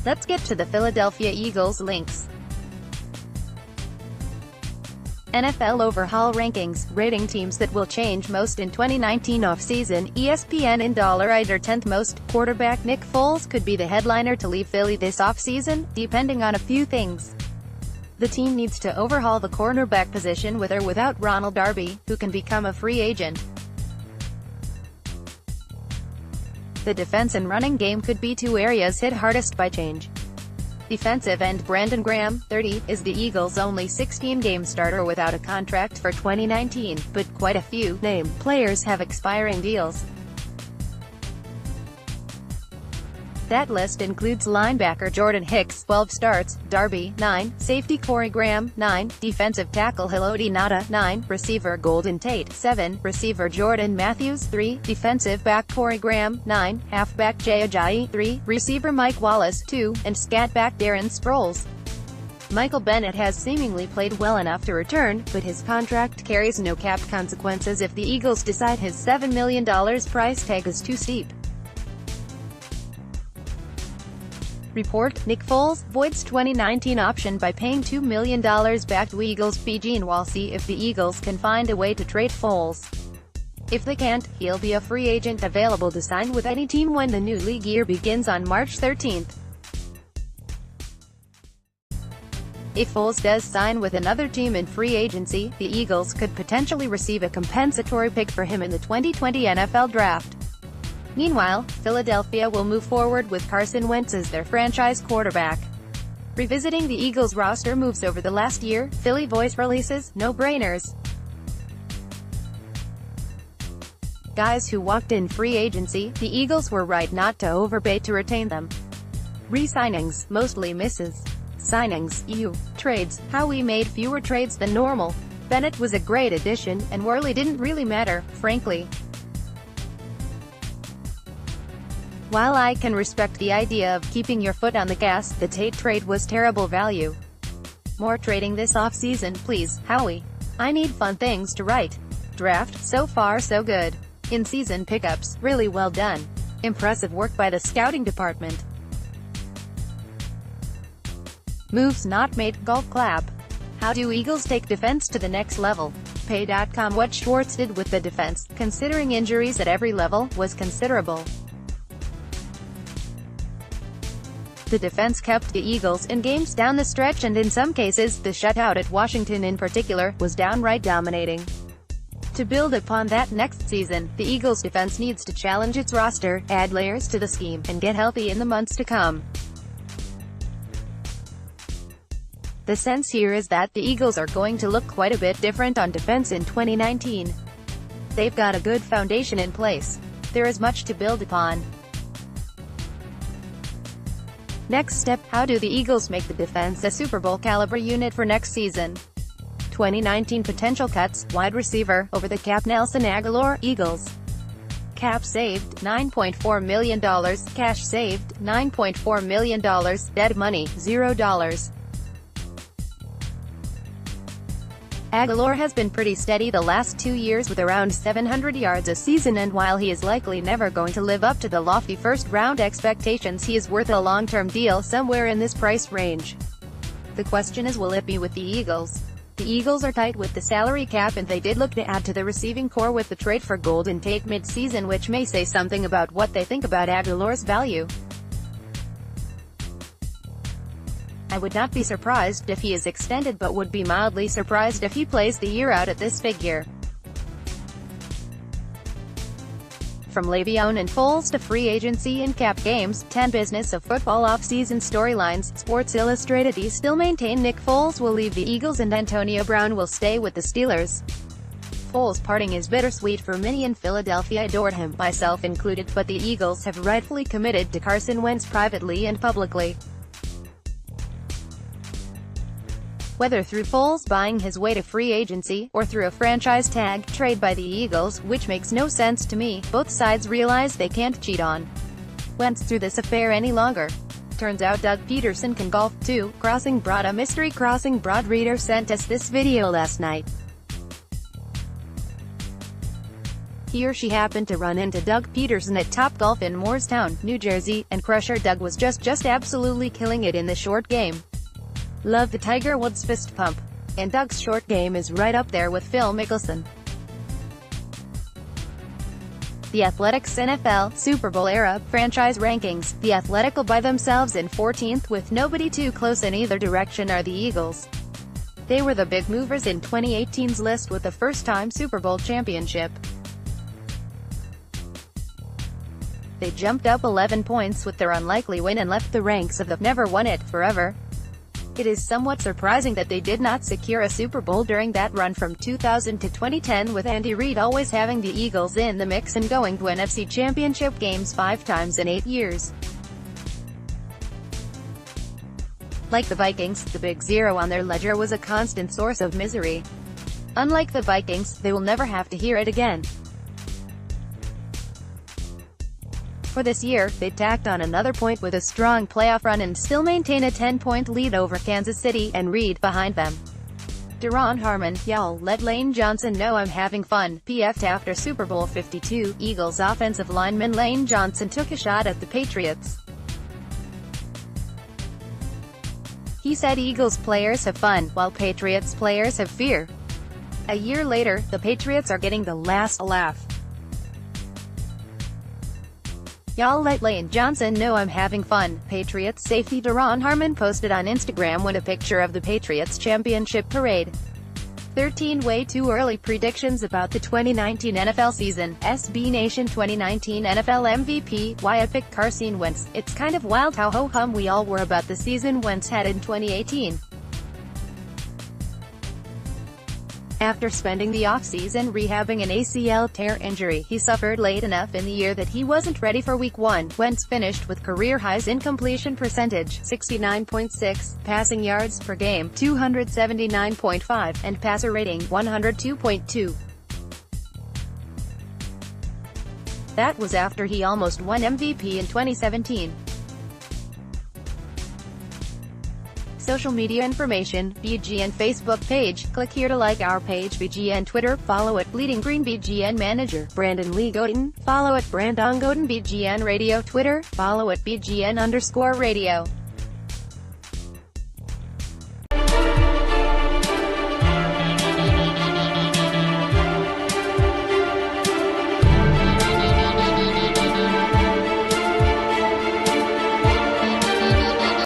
Let's get to the Philadelphia Eagles links. NFL Overhaul Rankings, rating teams that will change most in 2019 offseason. ESPN In $1 10th most. Quarterback Nick Foles could be the headliner to leave Philly this offseason, depending on a few things. The team needs to overhaul the cornerback position with or without Ronald Darby, who can become a free agent. The defense and running game could be two areas hit hardest by change. Defensive end Brandon Graham, 30, is the Eagles' only 16-game starter without a contract for 2019, but quite a few named players have expiring deals. That list includes linebacker Jordan Hicks, 12 starts, Darby, 9, safety Corey Graham, 9, defensive tackle Haloti Ngata, 9, receiver Golden Tate, 7, receiver Jordan Matthews, 3, defensive back Corey Graham, 9, halfback Jay Ajayi, 3, receiver Mike Wallace, 2, and scat back Darren Sproles. Michael Bennett has seemingly played well enough to return, but his contract carries no cap consequences if the Eagles decide his $7 million price tag is too steep. Report, Nick Foles voids 2019 option by paying $2 million back to Eagles PG, and we'll see if the Eagles can find a way to trade Foles. If they can't, he'll be a free agent available to sign with any team when the new league year begins on March 13th. If Foles does sign with another team in free agency, the Eagles could potentially receive a compensatory pick for him in the 2020 NFL Draft. Meanwhile, Philadelphia will move forward with Carson Wentz as their franchise quarterback. Revisiting the Eagles roster moves over the last year, Philly voice releases, no-brainers. Guys who walked in free agency, the Eagles were right not to overpay to retain them. Re-signings, mostly misses. Signings, trades, how we made fewer trades than normal. Bennett was a great addition, and Worley didn't really matter, frankly. While I can respect the idea of keeping your foot on the gas, the Tate trade was terrible value. More trading this offseason, please, Howie. I need fun things to write. Draft, so far so good. In-season pickups, really well done. Impressive work by the scouting department. Moves not made, golf clap. How do Eagles take defense to the next level? Pay.com. What Schwartz did with the defense, considering injuries at every level, was considerable. The defense kept the Eagles in games down the stretch, and in some cases, the shutout at Washington in particular, was downright dominating. To build upon that next season, the Eagles defense needs to challenge its roster, add layers to the scheme, and get healthy in the months to come. The sense here is that the Eagles are going to look quite a bit different on defense in 2019. They've got a good foundation in place. There is much to build upon. Next step, how do the Eagles make the defense a Super Bowl caliber unit for next season? 2019 potential cuts, wide receiver, over the cap Nelson Agholor, Eagles. Cap saved, $9.4 million, cash saved, $9.4 million, dead money, $0. Agholor has been pretty steady the last 2 years with around 700 yards a season, and while he is likely never going to live up to the lofty first-round expectations, he is worth a long-term deal somewhere in this price range. The question is, will it be with the Eagles? The Eagles are tight with the salary cap, and they did look to add to the receiving core with the trade for Golden Tate mid-season, which may say something about what they think about Agholor's value. I would not be surprised if he is extended, but would be mildly surprised if he plays the year out at this figure. From Le'Veon and Foles to free agency and cap games, 10 business of football offseason storylines, Sports Illustrated still maintain Nick Foles will leave the Eagles and Antonio Brown will stay with the Steelers. Foles' parting is bittersweet for many in Philadelphia adored him, myself included, but the Eagles have rightfully committed to Carson Wentz privately and publicly. Whether through Foles buying his way to free agency, or through a franchise tag trade by the Eagles, which makes no sense to me, both sides realize they can't cheat on Wentz through this affair any longer. Turns out Doug Peterson can golf too. Crossing Broad. A mystery Crossing Broad reader sent us this video last night. year she happened to run into Doug Peterson at Topgolf in Moorestown, New Jersey, and Crusher Doug was just absolutely killing it in the short game. Love the Tiger Woods fist pump. And Doug's short game is right up there with Phil Mickelson. The Athletics NFL Super Bowl era franchise rankings. The Athletic will by themselves in 14th with nobody too close in either direction are the Eagles. They were the big movers in 2018's list with the first-time Super Bowl championship. They jumped up 11 points with their unlikely win and left the ranks of the "never won it" forever. It is somewhat surprising that they did not secure a Super Bowl during that run from 2000 to 2010, with Andy Reid always having the Eagles in the mix and going to NFC Championship games 5 times in 8 years. Like the Vikings, the big zero on their ledger was a constant source of misery. Unlike the Vikings, they will never have to hear it again. For this year, they tacked on another point with a strong playoff run and still maintain a 10-point lead over Kansas City, and Reid behind them. Deron Harmon, "Y'all let Lane Johnson know I'm having fun," PF'd after Super Bowl 52. Eagles offensive lineman Lane Johnson took a shot at the Patriots. He said Eagles players have fun, while Patriots players have fear. A year later, the Patriots are getting the last laugh. "Y'all let Lane Johnson know I'm having fun," Patriots safety Deron Harmon posted on Instagram with a picture of the Patriots championship parade. 13 way too early predictions about the 2019 NFL season. SB Nation 2019 NFL MVP, why I picked Carson Wentz. It's kind of wild how ho-hum we all were about the season Wentz had in 2018. After spending the offseason rehabbing an ACL tear injury he suffered late enough in the year that he wasn't ready for Week 1, Wentz finished with career highs in completion percentage, 69.6, passing yards per game, 279.5, and passer rating, 102.2. That was after he almost won MVP in 2017. Social media information, BGN Facebook page, click here to like our page. BGN Twitter, follow at Bleeding Green. BGN Manager, Brandon Lee Godin, follow at Brandon Godin. BGN Radio Twitter, follow at BGN_radio.